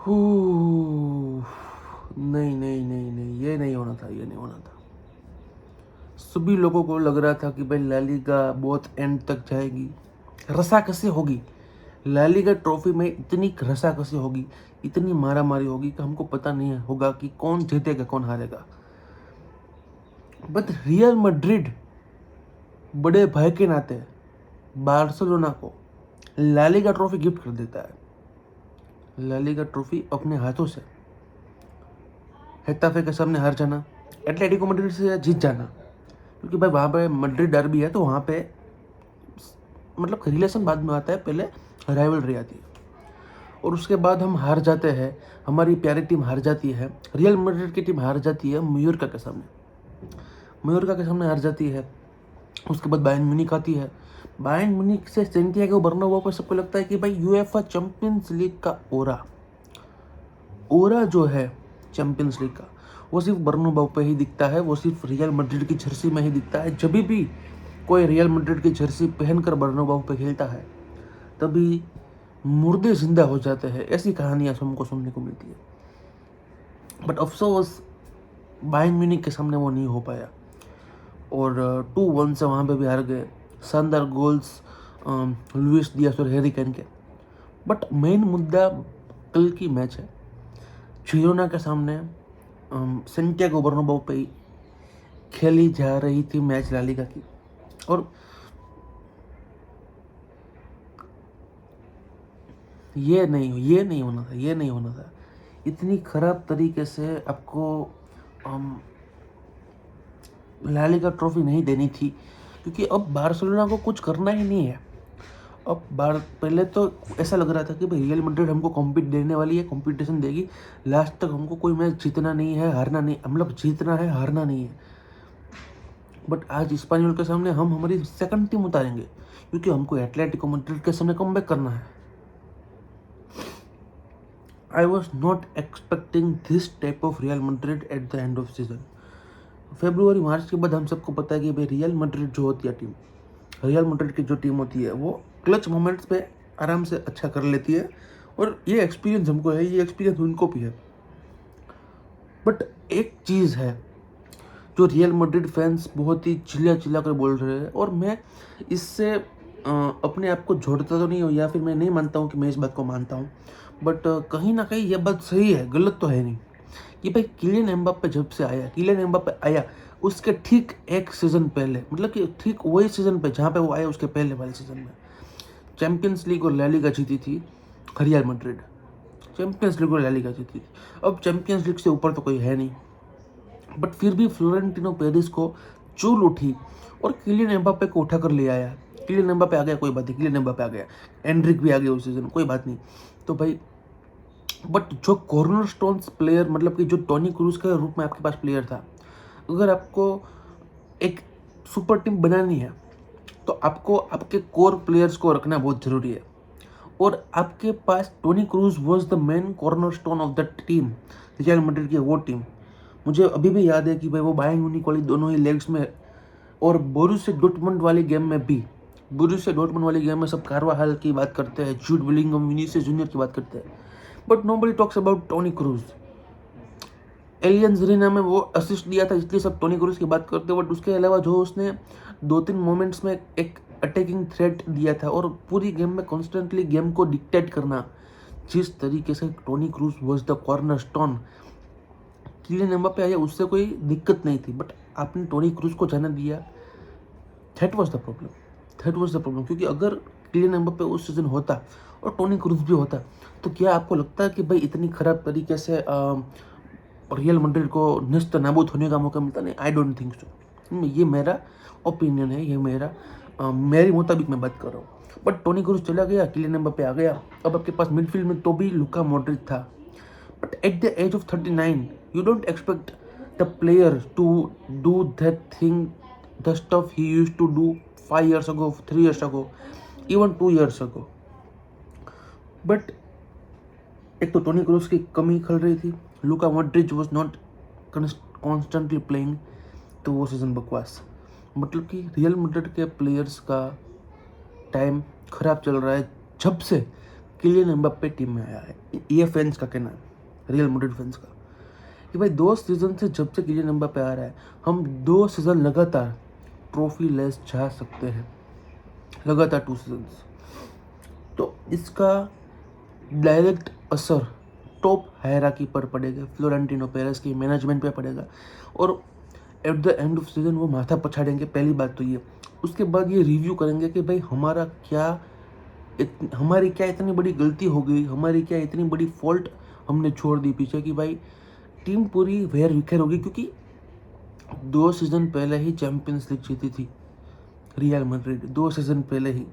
हू, नहीं नहीं नहीं नहीं, ये नहीं होना था, ये नहीं होना था। सभी लोगों को लग रहा था कि भाई ला लीगा बहुत एंड तक जाएगी, रसाकसी होगी। ला लीगा ट्रॉफी में इतनी रसाकसी होगी, इतनी मारा मारी होगी कि हमको पता नहीं होगा कि कौन जीतेगा कौन हारेगा। बट रियल मैड्रिड बड़े भाई के नाते बार्सिलोना को ला लीगा ट्रॉफी गिफ्ट कर देता है। ला लीगा ट्रॉफी अपने हाथों से हेताफे के सामने हार जाना, एटलेटिको मैड्रिड से जीत जाना, क्योंकि भाई वहाँ पे मैड्रिड डर्बी है तो वहाँ पे मतलब रिलेशन बाद में आता है, पहले राइवलरी आती है। और उसके बाद हम हार जाते हैं, हमारी प्यारी टीम हार जाती है, रियल मैड्रिड की टीम हार जाती है म्यूर्का के सामने, म्यूर्का के सामने हार जाती है। उसके बाद बायर्न म्यूनिख आती है, बायर्न म्यूनिख से सैंटियागो बर्नाब्यू पर सबको लगता है कि भाई यूएफए चैंपियंस लीग का ओरा जो है चैंपियंस लीग का, वो सिर्फ बर्नाब्यू पे ही दिखता है, वो सिर्फ रियल मैड्रिड की जर्सी में ही दिखता है। जब भी कोई रियल मैड्रिड की जर्सी पहनकर बर्नाब्यू पे खेलता है तभी मुर्दे जिंदा हो जाते हैं, ऐसी कहानियां हमको सुनने को मिलती है। बट अफसोस बायर्न म्यूनिख के सामने वो नहीं हो पाया और 2-1 से वहाँ पे भी हार गए। शानदार गोल्स लुइस डियास और हैरी केन के। बट मेन मुद्दा कल की मैच है, जिरोना के सामने सैंटियागो बर्नाब्यू पे ही खेली जा रही थी मैच ला लीगा की, और ये नहीं होना था, ये नहीं होना था। इतनी खराब तरीके से आपको ला लीगा ट्रॉफी नहीं देनी थी, क्योंकि अब बार्सिलोना को कुछ करना ही नहीं है। अब पहले तो ऐसा लग रहा था कि भाई रियल मैड्रिड हमको कॉम्पिट देने वाली है, कंपटीशन देगी, लास्ट तक हमको कोई मैच जीतना नहीं है, हारना नहीं, मतलब जीतना है हारना नहीं है। बट आज स्पेनियोल के सामने हम हमारी सेकंड टीम उतारेंगे, क्योंकि हमको एटलेटिको मैड्रिड के सामने कमबैक करना है। I was not expecting this type of Real Madrid at the end of season. February March के बाद हम सबको पता है कि भाई रियल मैड्रिड जो होती है टीम, रियल मैड्रिड की जो टीम होती है वो क्लच मोमेंट्स पे आराम से अच्छा कर लेती है, और ये एक्सपीरियंस हमको है, ये एक्सपीरियंस उनको भी है। बट एक चीज़ है जो रियल मैड्रिड फैंस बहुत ही चिल्ला चिल्ला कर बोल रहे हैं, और मैं इससे अपने आप को जोड़ता तो नहीं हूँ, या फिर मैं नहीं मानता हूँ कि मैं इस बात को मानता हूँ, बट कहीं ना कहीं ये बात सही है, गलत तो है नहीं, कि भाई किलियन एम्बाप्पे जब से आया, किलियन एम्बाप्पे आया उसके ठीक एक सीज़न पहले, मतलब कि ठीक वही सीज़न पे जहाँ पे वो आया उसके पहले वाले सीज़न में चैंपियंस लीग और ला लीगा जीती थी रियल मैड्रिड। चैंपियंस लीग और ला लीगा जीती थी, अब चैंपियंस लीग से ऊपर तो कोई है नहीं। बट फिर भी फ्लोरेंटिनो पेरिस को चूल उठी और किलियन एम्बाप्पे को उठा कर ले आया। किलियन एम्बाप्पे आ गया, कोई बात नहीं, किलियन एम्बाप्पे आ गया, एंड्रिक भी आ गया उस सीजन, कोई बात नहीं। तो भाई बट जो कॉर्नर स्टोन्स प्लेयर, मतलब कि जो टोनी क्रूज के रूप में आपके पास प्लेयर था, अगर आपको एक सुपर टीम बनानी है तो आपको आपके कोर प्लेयर्स को रखना बहुत ज़रूरी है, और आपके पास Toni Kroos was the main cornerstone of the team, Real Madrid की वो टीम। मुझे अभी भी याद है कि भाई वो बायर्न म्यूनिख वाली दोनों ही लेग्स में और बोरुसिया डॉर्टमुंड वाली गेम में भी, बोरुसिया डॉर्टमुंड वाली गेम में सब कार्वाहाल की बात करते हैं, जूड बेलिंगम, विनीसियस जूनियर की बात करते हैं, but nobody talks about Toni Kroos. Allianz Arena में वो असिस्ट दिया था इसलिए सब टोनी क्रूज की बात करते हैं, बट उसके अलावा जो उसने 2-3 मोमेंट्स में एक अटैकिंग थ्रेट दिया था और पूरी गेम में कॉन्स्टेंटली गेम को डिक्टेट करना, जिस तरीके से Toni Kroos was the cornerstone. Kylian Mbappe आया उससे कोई दिक्कत नहीं थी, बट आपने टोनी क्रूज को जाने दिया, that was the problem, that was the problem. क्योंकि अगर किलियन एम्बाप्पे उस सीजन होता और टोनी क्रूज भी होता तो क्या आपको लगता है कि भाई इतनी खराब तरीके से रियल मैड्रिड को निस्त नाबूद होने का मौका मिलता? नहीं, आई डोंट थिंक सो। ये मेरा ओपिनियन है, ये मेरी मुताबिक मैं बात कर रहा हूँ। बट टोनी क्रूज चला गया, किलियन एम्बाप्पे आ गया, अब आपके पास मिडफील्ड में तो भी लुका मॉड्रिच था। But at the age of 39, you don't expect the player to do that thing, the stuff he used to do 5 years ago, 3 years ago, even 2 years ago. But एक तो Toni Kroos की कमी खल रही थी, Luka Modric was not constantly playing, तो वो season बकवास। मतलब कि रियल मैड्रिड के प्लेयर्स का टाइम खराब चल रहा है जब से किलियन एम्बाप्पे टीम में आया है। ये फैंस का कहना है, रियल मैड्रिड फैंस का, कि भाई 2 सीज़न से जब से किलियन एम्बाप्पे आ रहा है, हम 2 सीज़न लगातार ट्रॉफी लेस जा सकते हैं, लगातार 2 सीजन्स। तो इसका डायरेक्ट असर टॉप हायरार्की पर पड़ेगा, फ्लोरेंटिनो पेरेस की मैनेजमेंट पे पड़ेगा, और eight the end of season वो माथा पछाड़ेंगे। पहली बात तो ये, उसके बाद ये रिव्यू करेंगे कि भाई हमारी क्या इतनी बड़ी गलती हो गई, हमारी क्या इतनी बड़ी फॉल्ट हमने छोड़ दी पीछे, कि भाई टीम पूरी वेर विखेर होगी। क्योंकि 2 सीजन पहले ही चैंपियंस लीग जीती थी रियल मैड्रिड, 2 सीजन पहले ही,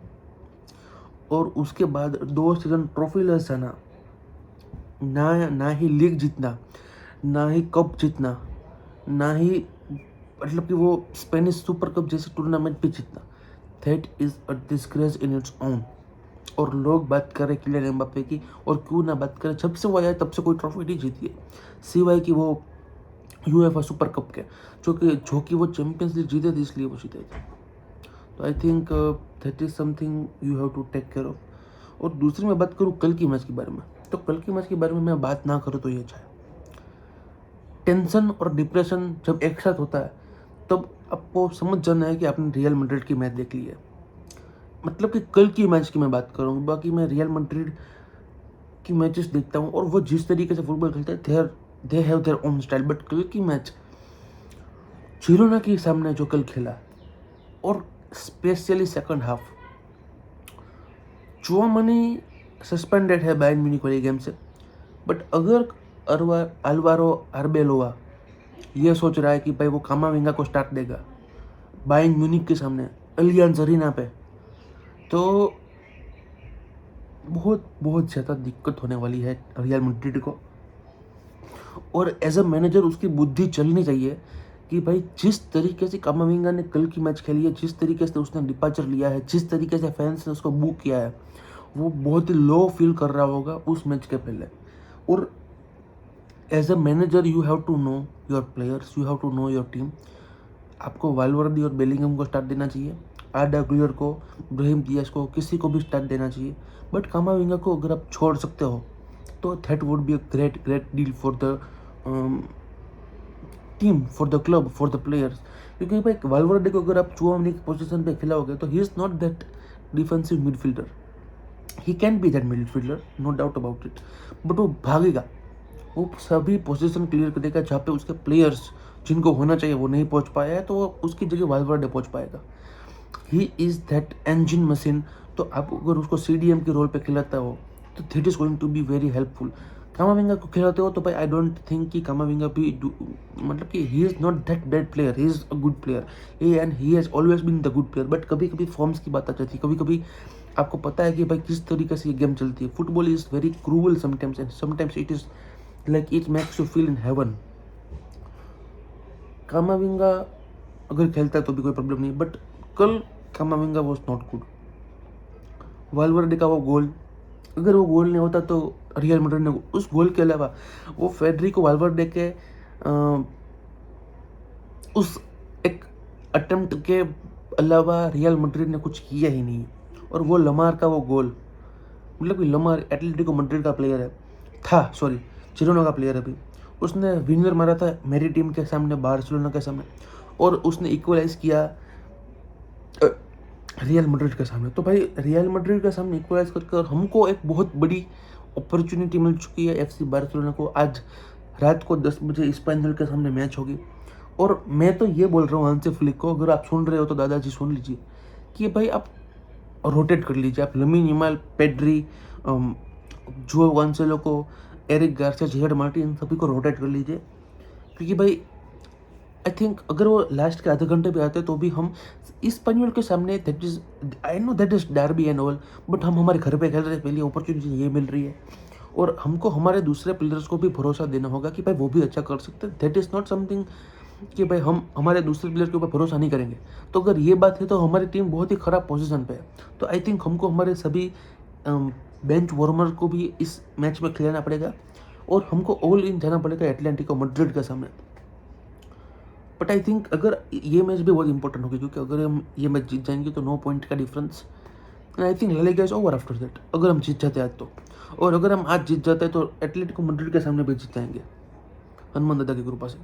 और उसके बाद 2 सीजन ट्रॉफी लेस जाना, ना ही लीग जीतना, ना ही कप जीतना, ना ही मतलब कि वो स्पेनिश सुपर कप जैसे टूर्नामेंट भी जीतना, that is a disgrace in its own. और लोग बात करें किलियन एम्बाप्पे की, और क्यों ना बात करें, जब से वो आया तब से कोई ट्रॉफी नहीं जीती है, सिवाय कि वो यूएफए सुपर कप के, जो कि वो चैंपियंस लीग जीते थे, इसलिए वो जीते थे। तो I think that is something you have to take care of. और दूसरी मैं बात करूँ कल की मैच के बारे में, तो कल की मैच के बारे में मैं बात ना करूँ तो ये अच्छा है। टेंशन और डिप्रेशन जब एक साथ होता है, तब आपको समझ जाना है कि आपने रियल मैड्रिड की मैच देख ली है। मतलब कि कल की मैच की मैं बात करूँ, बाकी मैं रियल मैड्रिड की मैचेस देखता हूँ, और वो जिस तरीके से फुटबॉल खेलते हैं, they have their own style. But कल की मैच जिरोना के सामने जो कल खेला, और specially second half, Tchouameni suspended है बायर्न म्यूनिख वाली गेम से, बट अगर अल्वारो आर्बेलोआ ये सोच रहा है कि भाई वो कामाविंगा को स्टार्ट देगा बायर्न म्यूनिख के सामने अलियांज अरीना पे, तो बहुत बहुत ज़्यादा दिक्कत होने वाली है रियल मैड्रिड को। और एज अ मैनेजर उसकी बुद्धि चलनी चाहिए कि भाई जिस तरीके से कामाविंगा ने कल की मैच खेली है, जिस तरीके से उसने डिपार्चर लिया है, जिस तरीके से फैंस ने उसको बुक किया है, वो बहुत ही लो फील कर रहा होगा उस मैच के पहले। और as a manager you have to know your players, you have to know your team. आपको वाल्वर्दी और बेलिंगम को स्टार्ट देना चाहिए, आर्डा गुलर को, ब्राहिम दियाज को, किसी को भी स्टार्ट देना चाहिए। बट कामाविंगा को अगर आप छोड़ सकते हो तो that would be a great deal for the team, for the club, for the players. क्योंकि भाई वाल्वर्डे को अगर आप चुआमेनी की पोजीशन पे खिलाओगे तो he is not that defensive midfielder, he can be that midfielder, no doubt about it, but वो भागेगा, वो सभी पोजीशन क्लियर करेगा जहाँ पे उसके प्लेयर्स जिनको होना चाहिए वो नहीं पहुँच पाया है, तो वो उसकी जगह वाल्वर्डे पहुँच पाएगा। He is that engine machine. तो आप अगर उसको CDM के रोल पे खिलाता हो तो that is going to be very helpful. Camavinga को खिलाते हो तो भाई आई डोंट थिंक कि कामाविंगा भी मतलब कि he is not that bad player, he is a good player, and he has always been the good player. But कभी कभी फॉर्म्स की बात आ जाती है, कभी कभी आपको पता है कि भाई किस तरीके से ये गेम चलती है। Football is very cruel sometimes, and sometimes it is like it makes you feel in heaven. कामाविंगा अगर खेलता है तो भी कोई प्रॉब्लम नहीं, बट कल कामाविंगा वॉज नॉट गुड। वाल्वर्डे का वो गोल, अगर वो गोल नहीं होता तो रियल मैड्रिड ने उस गोल के अलावा वो फेडरिको वाल्वर्डे के उस एक अटेम्प्ट के अलावा रियल मैड्रिड ने कुछ किया ही नहीं। और वो लमार का वो गोल, मतलब कि लमार एटलेटिको मैड्रिड का प्लेयर है, जिरोना का प्लेयर है अभी, उसने विनर मारा था मेरी टीम के सामने, बार्सिलोना के सामने, और उसने इक्वलाइज किया रियल मैड्रिड के सामने। तो भाई रियल मैड्रिड के सामने इक्वलाइज करके हमको एक बहुत बड़ी अपॉर्चुनिटी मिल चुकी है। FC बार्सिलोना को आज रात को 10 बजे स्पेनियल के सामने मैच होगी। और मैं तो ये बोल रहा हूँ हांसी फ्लिक को, अगर आप सुन रहे हो तो दादाजी सुन लीजिए कि भाई आप रोटेट कर लीजिए, आप लमीन यमाल, पेड्री, जो कांसेलो को, एरिक गार्सिया, जेरड मार्टिन, इन सभी को रोटेट कर लीजिए। क्योंकि भाई आई थिंक अगर वो लास्ट के आधे घंटे भी आते तो भी हम स्पेनियल के सामने, that is I know that is Derby and all, but हम हमारे घर पे खेल रहे हैं, पहली अपॉर्चुनिटी ये मिल रही है। और हमको हमारे दूसरे प्लेयर्स को भी भरोसा देना होगा कि भाई वो भी अच्छा कर सकते हैं। दैट इज़ नॉट समथिंग कि भाई हम हमारे दूसरे प्लेयर के ऊपर भरोसा नहीं करेंगे। तो अगर ये बात है तो हमारी टीम बहुत ही ख़राब पोजीशन पे है। तो आई थिंक हमको हमारे सभी बेंच वार्मर को भी इस मैच में खिलाना पड़ेगा, और हमको ऑल इन जाना पड़ेगा एटलेटिको मैड्रिड के सामने। बट आई थिंक अगर ये मैच भी बहुत इंपॉर्टेंट होगी, क्योंकि अगर हम ये मैच जीत जाएंगे तो 9 पॉइंट का difference and I think La Liga is over after that, अगर हम जीत जाते आज तो। और अगर हम आज जीत जाते हैं तो एटलेटिको मैड्रिड के सामने भी जीत जाएंगे, हनुमान दादा की कृपा से।